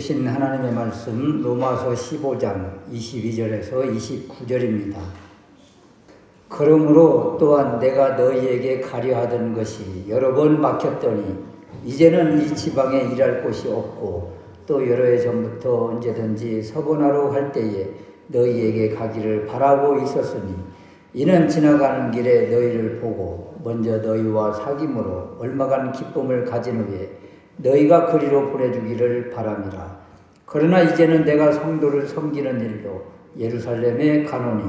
주신 하나님의 말씀 로마서 15장 22절에서 29절입니다. 그러므로 또한 내가 너희에게 가려하던 것이 여러 번 막혔더니 이제는 이 지방에 일할 곳이 없고 또 여러 해 전부터 언제든지 서본하러 갈 때에 너희에게 가기를 바라고 있었으니 이는 지나가는 길에 너희를 보고 먼저 너희와 사귐으로 얼마간 기쁨을 가진 후에 너희가 그리로 보내주기를 바람이라. 그러나 이제는 내가 성도를 섬기는 일로 예루살렘에 가노니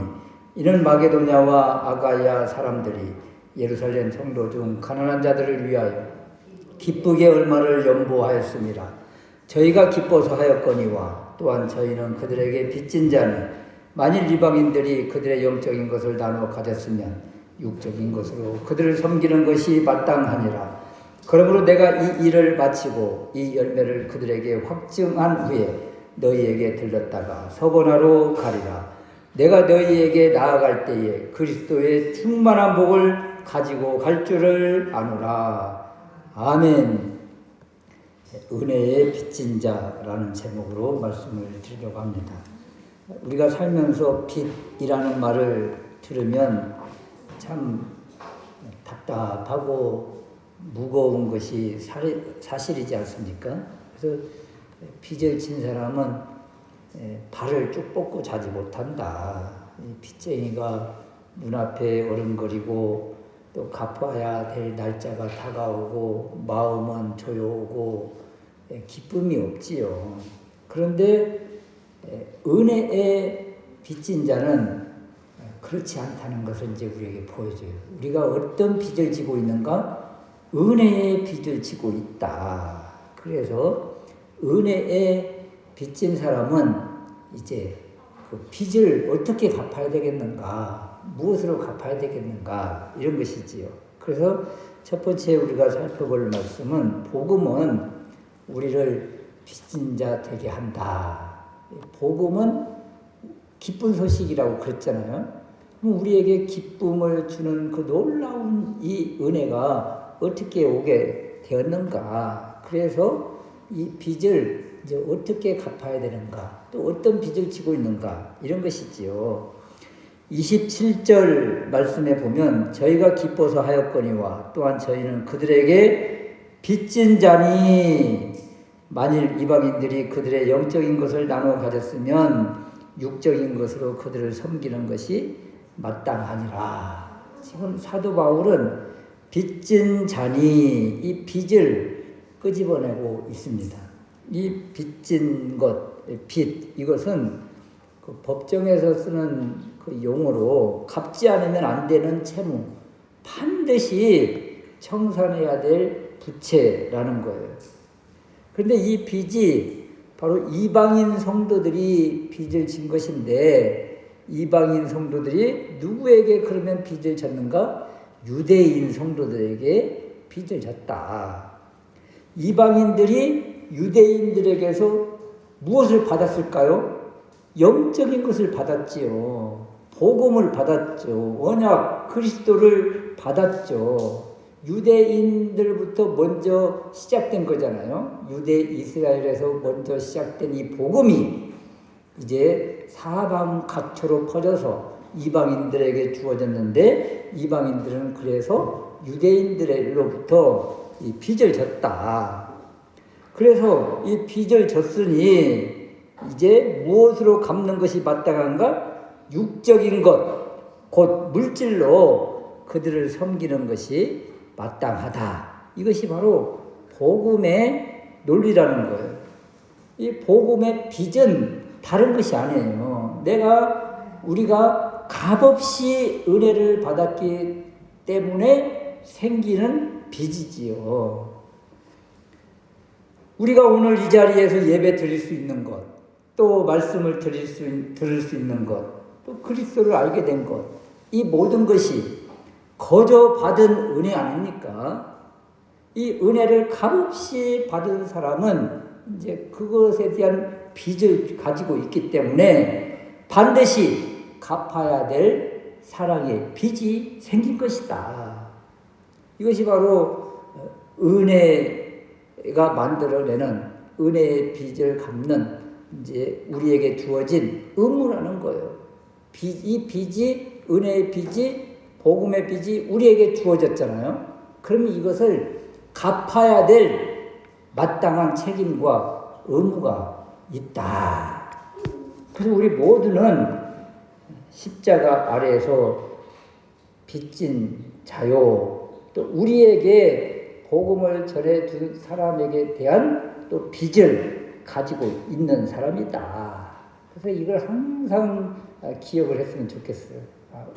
이는 마게도냐와 아가야 사람들이 예루살렘 성도 중 가난한 자들을 위하여 기쁘게 얼마를 연보하였습니다. 저희가 기뻐서 하였거니와 또한 저희는 그들에게 빚진 자니 만일 이방인들이 그들의 영적인 것을 나누어 가졌으면 육적인 것으로 그들을 섬기는 것이 마땅하니라. 그러므로 내가 이 일을 마치고 이 열매를 그들에게 확증한 후에 너희에게 들렀다가 서본하러 가리라. 내가 너희에게 나아갈 때에 그리스도의 충만한 복을 가지고 갈 줄을 아노라. 아멘. 은혜의 빚진 자라는 제목으로 말씀을 드리려고 합니다. 우리가 살면서 빚이라는 말을 들으면 참 답답하고 무거운 것이 사실이지 않습니까? 그래서 빚을 진 사람은 발을 쭉 뻗고 자지 못한다. 빚쟁이가 눈앞에 어른거리고 또 갚아야 될 날짜가 다가오고 마음은 조여오고 기쁨이 없지요. 그런데 은혜의 빚진 자는 그렇지 않다는 것을 이제 우리에게 보여줘요. 우리가 어떤 빚을 지고 있는가? 은혜의 빚을 지고 있다. 그래서 은혜의 빚진 사람은 이제 그 빚을 어떻게 갚아야 되겠는가, 무엇으로 갚아야 되겠는가, 이런 것이지요. 그래서 첫 번째 우리가 살펴볼 말씀은 복음은 우리를 빚진 자 되게 한다. 복음은 기쁜 소식이라고 그랬잖아요. 우리에게 기쁨을 주는 그 놀라운 이 은혜가 어떻게 오게 되었는가. 그래서 이 빚을 이제 어떻게 갚아야 되는가, 또 어떤 빚을 지고 있는가, 이런 것이지요. 27절 말씀에 보면 저희가 기뻐서 하였거니와 또한 저희는 그들에게 빚진 자니 만일 이방인들이 그들의 영적인 것을 나누어 가졌으면 육적인 것으로 그들을 섬기는 것이 마땅하니라. 지금 사도 바울은 빚진 자니 이 빚을 끄집어내고 있습니다. 이 빚진 것, 빚, 이것은 그 법정에서 쓰는 그 용어로 갚지 않으면 안 되는 채무, 반드시 청산해야 될 부채라는 거예요. 그런데 이 빚이 바로 이방인 성도들이 빚을 진 것인데, 이방인 성도들이 누구에게 그러면 빚을 졌는가? 유대인 성도들에게 빚을 졌다. 이방인들이 유대인들에게서 무엇을 받았을까요? 영적인 것을 받았지요. 복음을 받았죠. 언약 그리스도를 받았죠. 유대인들부터 먼저 시작된 거잖아요. 유대 이스라엘에서 먼저 시작된 이 복음이 이제 사방 각처로 퍼져서 이방인들에게 주어졌는데, 이방인들은 그래서 유대인들로부터 이 빚을 졌다. 그래서 이 빚을 졌으니 이제 무엇으로 갚는 것이 마땅한가? 육적인 것, 곧 물질로 그들을 섬기는 것이 마땅하다. 이것이 바로 복음의 논리라는 거예요. 이 복음의 빚은 다른 것이 아니에요. 우리가 값없이 은혜를 받았기 때문에 생기는 빚이지요. 우리가 오늘 이 자리에서 예배 드릴 수 있는 것, 또 말씀을 들을 수 있는 것, 또 그리스도를 알게 된 것, 이 모든 것이 거저 받은 은혜 아닙니까? 이 은혜를 값없이 받은 사람은 이제 그것에 대한 빚을 가지고 있기 때문에 반드시 갚아야 될 사랑의 빚이 생긴 것이다. 이것이 바로 은혜가 만들어내는 은혜의 빚을 갚는 이제 우리에게 주어진 의무라는 거예요. 이 빚이, 은혜의 빚이, 복음의 빚이 우리에게 주어졌잖아요. 그러면 이것을 갚아야 될 마땅한 책임과 의무가 있다. 그래서 우리 모두는 십자가 아래에서 빚진 자요, 또 우리에게 복음을 전해준 사람에게 대한 또 빚을 가지고 있는 사람이다. 그래서 이걸 항상 기억을 했으면 좋겠어요.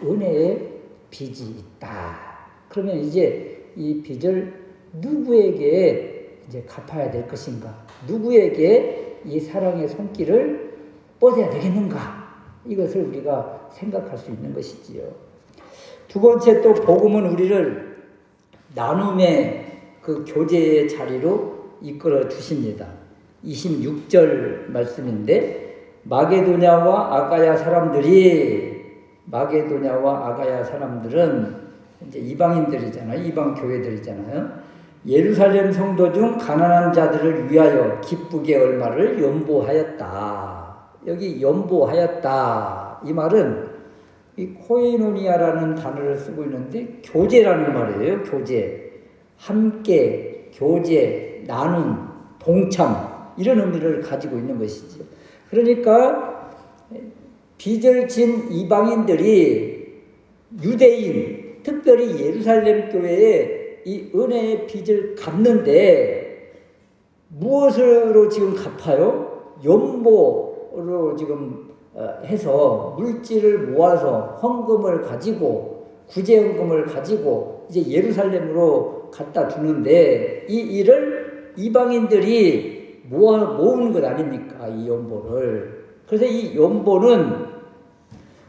은혜의 빚이 있다. 그러면 이제 이 빚을 누구에게 이제 갚아야 될 것인가? 누구에게 이 사랑의 손길을 뻗어야 되겠는가? 이것을 우리가 생각할 수 있는 것이지요. 두 번째, 또 복음은 우리를 나눔의 그 교제의 자리로 이끌어 주십니다. 26절 말씀인데, 마게도냐와 아가야 사람들은 이제 이방인들이잖아요. 이방 교회들이잖아요. 예루살렘 성도 중 가난한 자들을 위하여 기쁘게 얼마를 연보하였다. 여기 연보하였다. 이 말은 이 코에노니아라는 단어를 쓰고 있는데 교제라는 말이에요. 교제. 함께, 교제, 나눔, 동참, 이런 의미를 가지고 있는 것이죠. 그러니까 빚을 진 이방인들이 유대인, 특별히 예루살렘 교회에 이 은혜의 빚을 갚는데 무엇으로 지금 갚아요? 연보로 지금 해서 물질을 모아서 헌금을 가지고, 구제헌금을 가지고 이제 예루살렘으로 갖다 주는데, 이 일을 이방인들이 모으는 것 아닙니까? 이 연보를. 그래서 이 연보는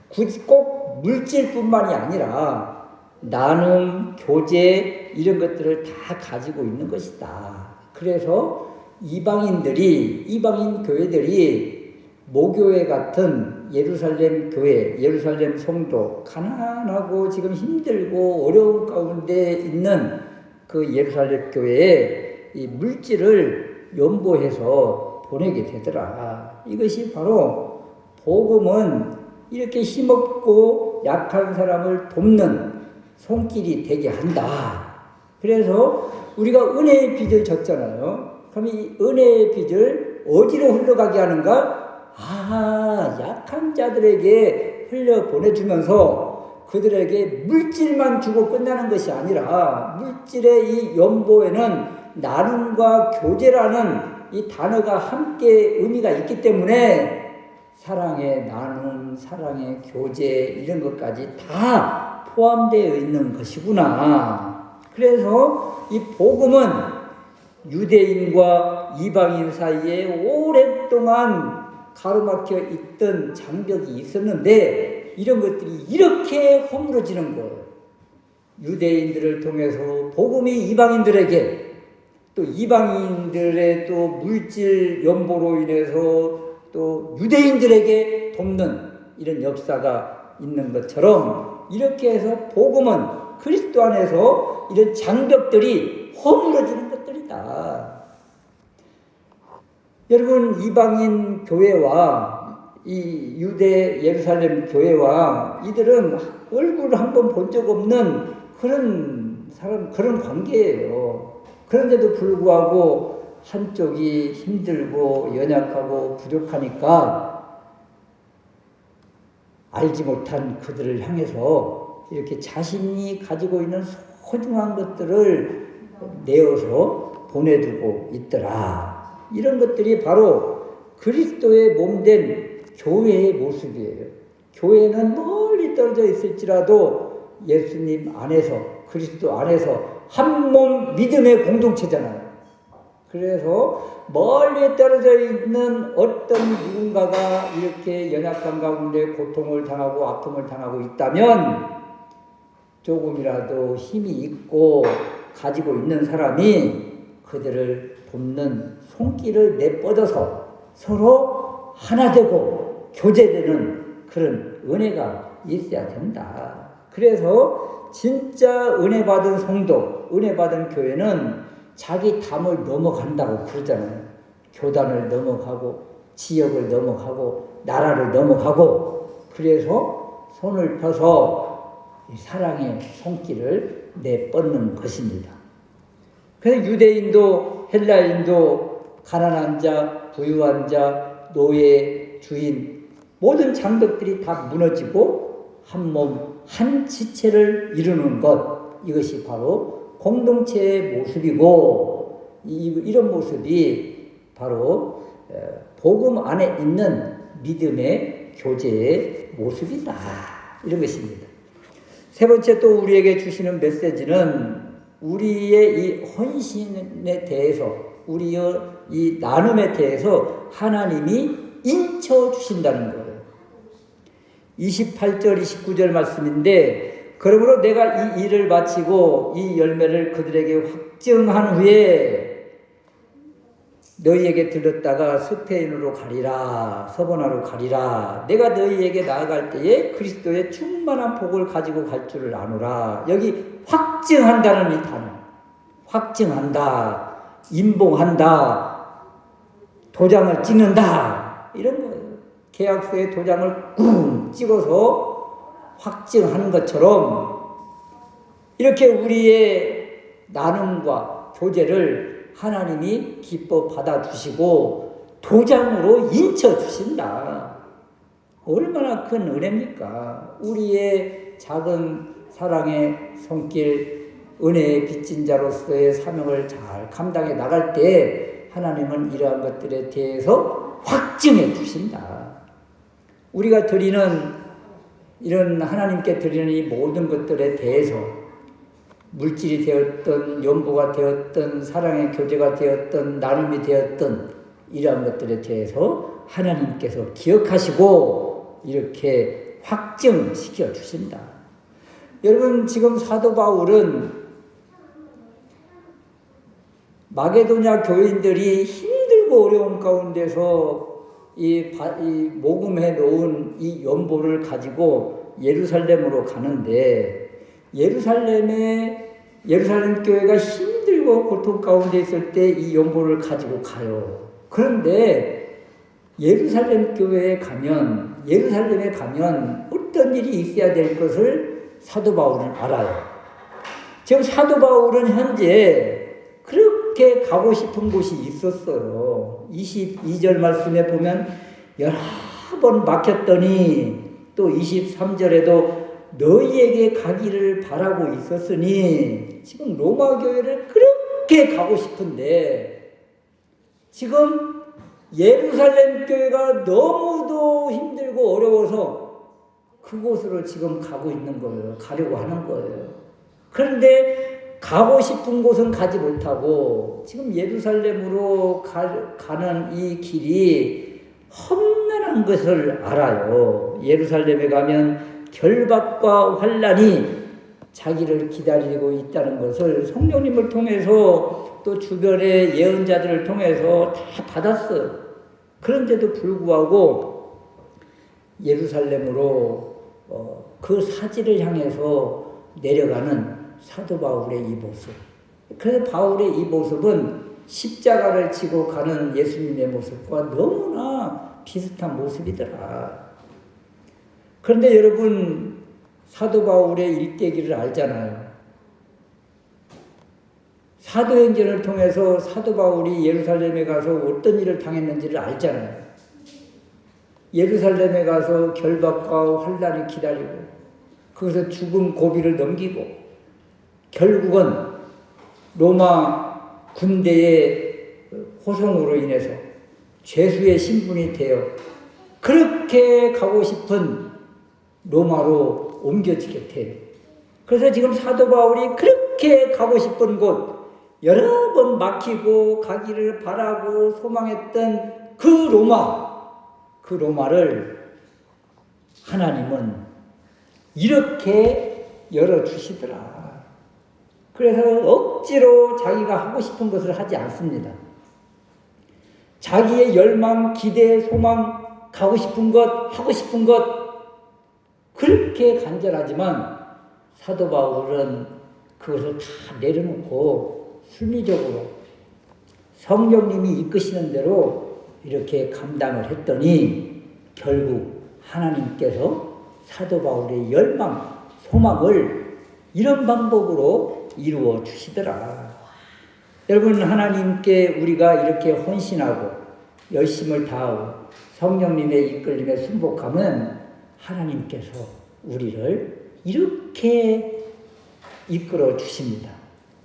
굳이 꼭 물질뿐만이 아니라 나눔, 교제, 이런 것들을 다 가지고 있는 것이다. 그래서 이방인 교회들이 모교회 같은 예루살렘 교회, 예루살렘 성도, 가난하고 지금 힘들고 어려운 가운데 있는 그 예루살렘 교회에 이 물질을 연보해서 보내게 되더라. 이것이 바로 복음은 이렇게 힘없고 약한 사람을 돕는 손길이 되게 한다. 그래서 우리가 은혜의 빚을 졌잖아요. 그럼 이 은혜의 빚을 어디로 흘러가게 하는가? 약한 자들에게 흘려보내주면서 그들에게 물질만 주고 끝나는 것이 아니라, 물질의 이 연보에는 나눔과 교제라는 이 단어가 함께 의미가 있기 때문에 사랑의 나눔, 사랑의 교제, 이런 것까지 다 포함되어 있는 것이구나. 그래서 이 복음은 유대인과 이방인 사이에 오랫동안 가로막혀 있던 장벽이 있었는데, 이런 것들이 이렇게 허물어지는 거예요. 유대인들을 통해서 복음이 이방인들에게, 또 이방인들의 또 물질 연보로 인해서 또 유대인들에게 돕는 이런 역사가 있는 것처럼, 이렇게 해서 복음은 그리스도 안에서 이런 장벽들이 허물어지는 것들이다. 여러분, 이방인 교회와 이 유대 예루살렘 교회와 이들은 얼굴을 한번 본 적 없는 그런 관계예요. 그런데도 불구하고 한쪽이 힘들고 연약하고 부족하니까 알지 못한 그들을 향해서 이렇게 자신이 가지고 있는 소중한 것들을 내어서 보내두고 있더라. 이런 것들이 바로 그리스도의 몸된 교회의 모습이에요. 교회는 멀리 떨어져 있을지라도 예수님 안에서, 그리스도 안에서 한 몸 믿음의 공동체잖아요. 그래서 멀리 떨어져 있는 어떤 누군가가 이렇게 연약한 가운데 고통을 당하고 아픔을 당하고 있다면, 조금이라도 힘이 있고 가지고 있는 사람이 그들을 돕는 손길을 내뻗어서 서로 하나 되고 교제되는 그런 은혜가 있어야 된다. 그래서 진짜 은혜 받은 성도, 은혜 받은 교회는 자기 담을 넘어간다고 그러잖아요. 교단을 넘어가고 지역을 넘어가고 나라를 넘어가고 그래서 손을 펴서 사랑의 손길을 내뻗는 것입니다. 그래서 유대인도 헬라인도 가난한 자, 부유한 자, 노예, 주인 모든 장벽들이 다 무너지고 한 몸, 한 지체를 이루는 것, 이것이 바로 공동체의 모습이고 이런 모습이 바로 복음 안에 있는 믿음의 교제의 모습이다, 이런 것입니다. 세 번째 또 우리에게 주시는 메시지는 우리의 이 헌신에 대해서, 우리의 이 나눔에 대해서 하나님이 인쳐 주신다는 거예요. 28절, 29절 말씀인데, 그러므로 내가 이 일을 마치고 이 열매를 그들에게 확증한 후에 너희에게 들렀다가 스페인으로 가리라, 서보나로 가리라. 내가 너희에게 나아갈 때에 그리스도의 충만한 복을 가지고 갈 줄을 아노라. 여기 확증한다는 이 단어, 확증한다, 임봉한다, 도장을 찍는다, 이런 거예요. 계약서에 도장을 꾹 찍어서 확증하는 것처럼 이렇게 우리의 나눔과 교제를 하나님이 기뻐 받아주시고 도장으로 인쳐주신다. 얼마나 큰 은혜입니까? 우리의 작은 사랑의 손길, 은혜의 빚진 자로서의 사명을 잘 감당해 나갈 때 하나님은 이러한 것들에 대해서 확증해 주신다. 우리가 드리는, 이런 하나님께 드리는 이 모든 것들에 대해서 물질이 되었던, 연보가 되었던, 사랑의 교제가 되었던, 나눔이 되었던 이러한 것들에 대해서 하나님께서 기억하시고 이렇게 확증시켜 주신다. 여러분, 지금 사도 바울은 마게도냐 교인들이 힘들고 어려운 가운데서 이 모금해 놓은 이 연보를 가지고 예루살렘으로 가는데, 예루살렘 교회가 힘들고 고통 가운데 있을 때 이 연보를 가지고 가요. 그런데 예루살렘에 가면 어떤 일이 있어야 될 것을 사도 바울은 알아요. 지금 사도 바울은 현재 그렇게 가고 싶은 곳이 있었어요. 22절 말씀에 보면 여러 번 막혔더니, 또 23절에도 너희에게 가기를 바라고 있었으니, 지금 로마 교회를 그렇게 가고 싶은데 지금 예루살렘 교회가 너무도 힘들고 어려워서 그곳으로 지금 가고 있는 거예요. 가려고 하는 거예요. 그런데 가고 싶은 곳은 가지 못하고 지금 예루살렘으로 가는 이 길이 험난한 것을 알아요. 예루살렘에 가면 결박과 환난이 자기를 기다리고 있다는 것을 성령님을 통해서 또 주변의 예언자들을 통해서 다 받았어요. 그런데도 불구하고 예루살렘으로 그 사지를 향해서 내려가는 사도 바울의 이 모습. 그래서 바울의 이 모습은 십자가를 지고 가는 예수님의 모습과 너무나 비슷한 모습이더라. 그런데 여러분, 사도 바울의 일대기를 알잖아요. 사도행전을 통해서 사도 바울이 예루살렘에 가서 어떤 일을 당했는지를 알잖아요. 예루살렘에 가서 결박과 환난이 기다리고, 거기서 죽음 고비를 넘기고, 결국은 로마 군대의 호송으로 인해서 죄수의 신분이 되어 그렇게 가고 싶은 로마로 옮겨지게 돼요. 그래서 지금 사도 바울이 그렇게 가고 싶은 곳, 여러 번 막히고 가기를 바라고 소망했던 그 로마를 하나님은 이렇게 열어주시더라. 그래서 억지로 자기가 하고 싶은 것을 하지 않습니다. 자기의 열망, 기대, 소망, 가고 싶은 것, 하고 싶은 것, 그렇게 간절하지만 사도 바울은 그것을 다 내려놓고 순리적으로 성령님이 이끄시는 대로 이렇게 감당을 했더니 결국 하나님께서 사도 바울의 열망, 소망을 이런 방법으로 이루어 주시더라. 여러분, 하나님께 우리가 이렇게 헌신하고 열심을 다하고 성령님의 이끌림에 순복하면 하나님께서 우리를 이렇게 이끌어 주십니다.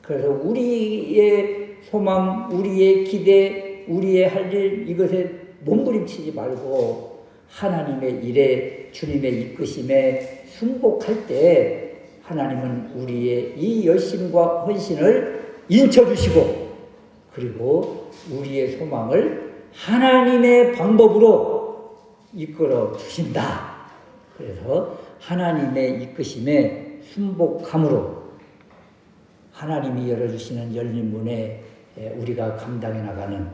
그래서 우리의 소망, 우리의 기대, 우리의 할 일 이것에 몸부림치지 말고 하나님의 일에 주님의 이끄심에 순복할 때 하나님은 우리의 이 열심과 헌신을 인쳐주시고 그리고 우리의 소망을 하나님의 방법으로 이끌어 주신다. 그래서 하나님의 이끄심에 순복함으로 하나님이 열어주시는 열린 문에 우리가 감당해 나가는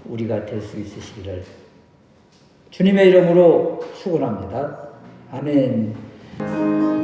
우리가 될 수 있으시기를 주님의 이름으로 축원합니다. 아멘.